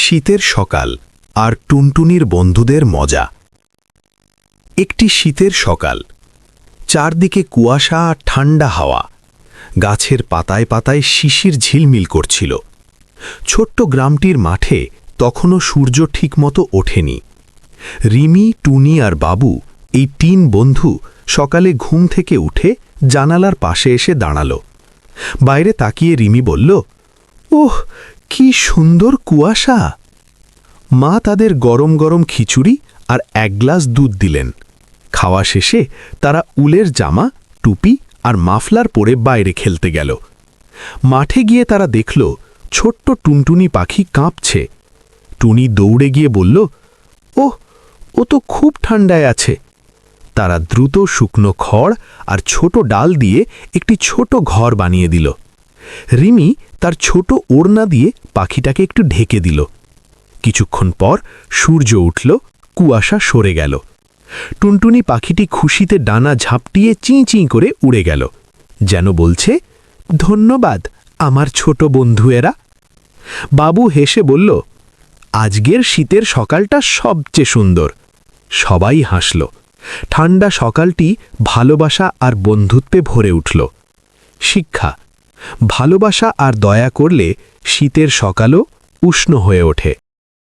শীতের সকাল আর টুনটুনির বন্ধুদের মজা। একটি শীতের সকাল, চারদিকে কুয়াশা আর ঠান্ডা হাওয়া, গাছের পাতায় পাতায় শিশির ঝিলমিল করছিল। ছোট্ট গ্রামটির মাঠে তখনও সূর্য ঠিকমতো ওঠেনি। রিমি, টুনি আর বাবু, এই তিন বন্ধু সকালে ঘুম থেকে উঠে জানালার পাশে এসে দাঁড়াল। বাইরে তাকিয়ে রিমি বলল, ওহ, কি সুন্দর কুয়াশা। মা তাদের গরম গরম খিচুড়ি আর এক গ্লাস দুধ দিলেন। খাওয়া শেষে তারা উলের জামা, টুপি আর মাফলার পরে বাইরে খেলতে গেল। মাঠে গিয়ে তারা দেখল ছোট্ট টুনটুনি পাখি কাঁপছে। টুনি দৌড়ে গিয়ে বলল, ওহ, ও তো খুব ঠান্ডায় আছে। তারা দ্রুত শুকনো খড় আর ছোট ডাল দিয়ে একটি ছোট ঘর বানিয়ে দিল। রিমি তার ছোট ওড়না দিয়ে পাখিটাকে একটু ঢেকে দিল। কিছুক্ষণ পর সূর্য উঠল, কুয়াশা সরে গেল। টুনটুনি পাখিটি খুশিতে ডানা ঝাপটিয়ে চিঁ চিঁ করে উড়ে গেল, যেন বলছে, ধন্যবাদ আমার ছোট বন্ধুয়েরা। বাবু হেসে বলল, আজকের শীতের সকালটা সবচেয়ে সুন্দর। সবাই হাসল। ঠান্ডা সকালটি ভালোবাসা আর বন্ধুত্বে ভরে উঠল। শিক্ষা: ভালোবাসা আর দয়া করলে শীতের সকালও উষ্ণ হয়ে ওঠে।